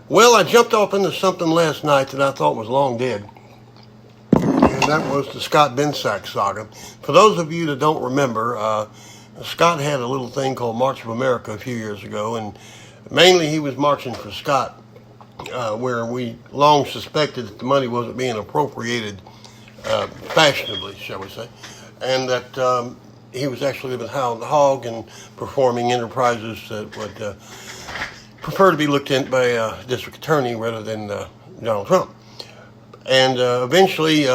Well, I jumped off into something last night that I thought was long dead, and that was the Scott Bensack saga. For those of you that don't remember, Scott had a little thing called March of America a few years ago, and mainly he was marching for Scott, where we long suspected that the money wasn't being appropriated fashionably, shall we say, and that he was actually living high on the hog and performing enterprises that would prefer to be looked at by a district attorney rather than Donald Trump. And eventually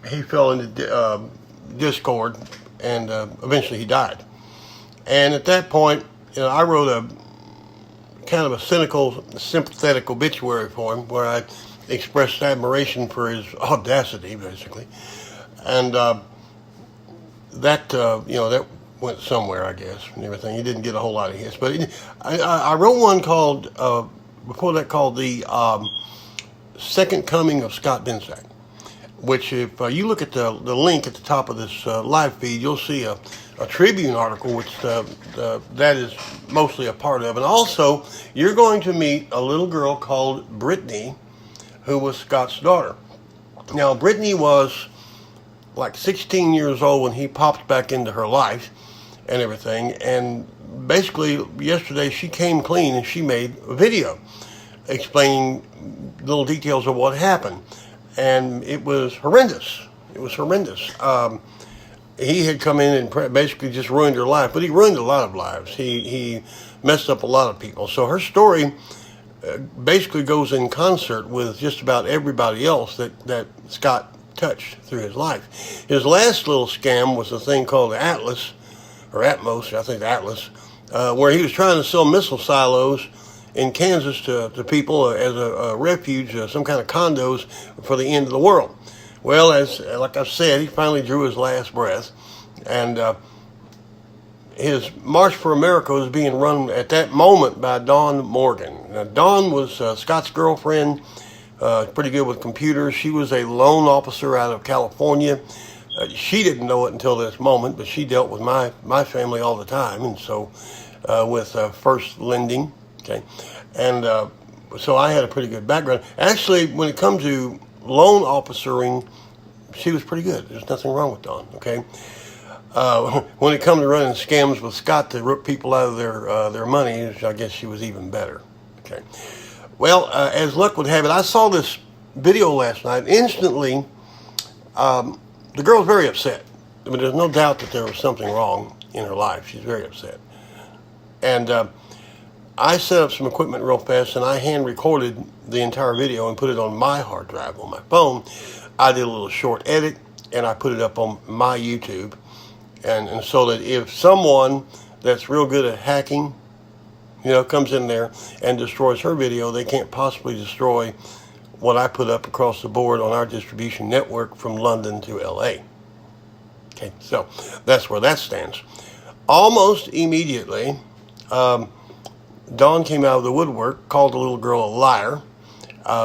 he fell into discord, and eventually he died. And at that point, I wrote a kind of a cynical, sympathetic obituary for him, where I expressed admiration for his audacity, basically. And that went somewhere, I guess, and everything. He didn't get a whole lot of hits, but I wrote one called before that called the Second Coming of Scott Bensack, which if you look at the link at the top of this live feed, you'll see a Tribune article, which that is mostly a part of. And also, you're going to meet a little girl called Brittany, who was Scott's daughter. Now, Brittany was like 16 years old when he popped back into her life and everything. And basically, yesterday she came clean and she made a video explaining little details of what happened. And it was horrendous. It was horrendous. He had come in and basically just ruined her life, but he ruined a lot of lives. He messed up a lot of people. So her story basically goes in concert with just about everybody else that Scott touched through his life. His last little scam was a thing called the Atlas, or Atmos, I think Atlas, where he was trying to sell missile silos in Kansas to people as a refuge, some kind of condos for the end of the world. Well, like I said, he finally drew his last breath, and his March for America was being run at that moment by Dawn Morgan. Now, Dawn was Scott's girlfriend, pretty good with computers. She was a loan officer out of California. She didn't know it until this moment, but she dealt with my family all the time, and so with First Lending, okay, and so I had a pretty good background. Actually, when it comes to loan officering, she was pretty good. There's nothing wrong with Dawn, okay? When it comes to running scams with Scott to rip people out of their money, I guess she was even better, okay? Well, as luck would have it, I saw this video last night. Instantly, the girl's very upset. I mean, there's no doubt that there was something wrong in her life. She's very upset. And I set up some equipment real fast, and I hand recorded the entire video and put it on my hard drive on my phone. I did a little short edit, and I put it up on my YouTube. And so that if someone that's real good at hacking, comes in there and destroys her video, they can't possibly destroy what I put up across the board on our distribution network from London to LA. Okay, so that's where that stands. Almost immediately, Dawn came out of the woodwork, called the little girl a liar,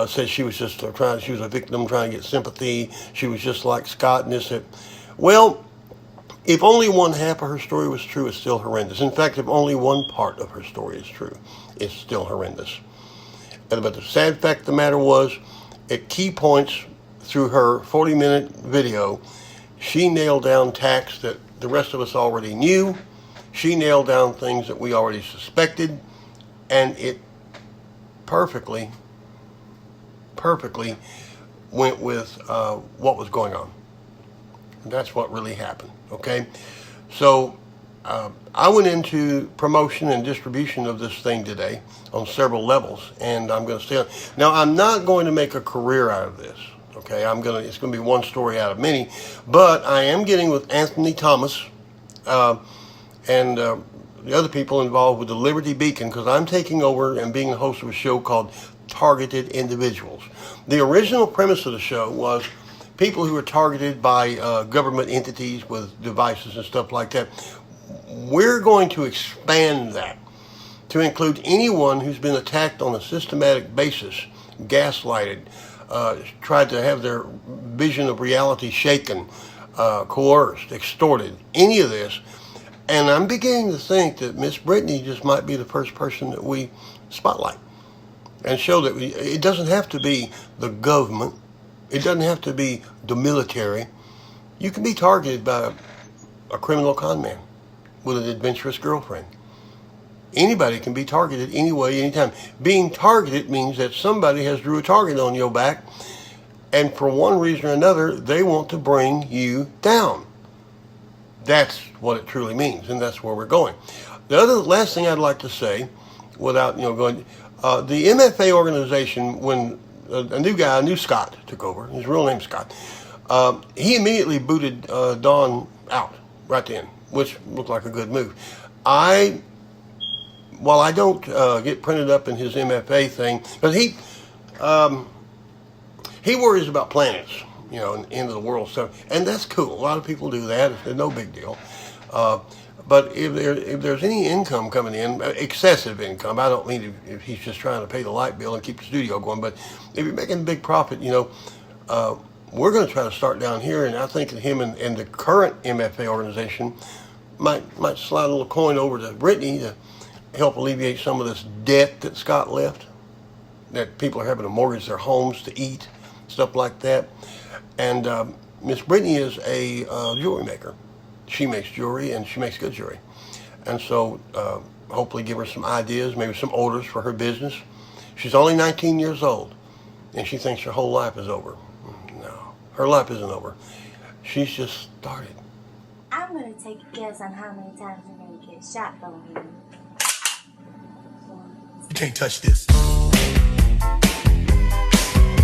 said she was just she was a victim trying to get sympathy. She was just like Scott and this. Well, if only one half of her story was true, it's still horrendous. In fact, if only one part of her story is true, it's still horrendous. But the sad fact of the matter was, at key points through her 40-minute video, she nailed down tacks that the rest of us already knew. She nailed down things that we already suspected, and it perfectly went with what was going on. And that's what really happened, okay? So I went into promotion and distribution of this thing today on several levels, and I'm going to stay on. Now, I'm not going to make a career out of this, okay? It's going to be one story out of many, but I am getting with Anthony Thomas and the other people involved with the Liberty Beacon, because I'm taking over and being the host of a show called Targeted Individuals. The original premise of the show was people who are targeted by government entities with devices and stuff like that. We're going to expand that to include anyone who's been attacked on a systematic basis, gaslighted, tried to have their vision of reality shaken, coerced, extorted, any of this. And I'm beginning to think that Miss Brittany just might be the first person that we spotlight. and show that it doesn't have to be the government. It doesn't have to be the military. You can be targeted by a criminal con man with an adventurous girlfriend. Anybody can be targeted anyway, anytime. Being targeted means that somebody has drew a target on your back, and for one reason or another, they want to bring you down. That's what it truly means, and that's where we're going. The last thing I'd like to say, without going, the MFA organization, when a new Scott took over, his real name's Scott, he immediately booted Don out right then, which looked like a good move. While I don't get printed up in his MFA thing, but he worries about planets, and end of the world stuff, and that's cool. A lot of people do that. It's no big deal. But if there's any income coming in, excessive income, I don't mean if he's just trying to pay the light bill and keep the studio going, but if you're making a big profit, we're going to try to start down here, and I think that him and the current MFA organization might slide a little coin over to Brittany to help alleviate some of this debt that Scott left, that people are having to mortgage their homes to eat, stuff like that. And Miss Brittany is a jewelry maker. She makes jewelry, and she makes good jewelry. And so hopefully give her some ideas, maybe some orders for her business. She's only 19 years old, and she thinks her whole life is over. No, her life isn't over. She's just started. I'm going to take a guess on how many times you're going to get shot over here. You can't touch this.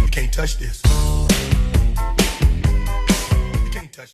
You can't touch this.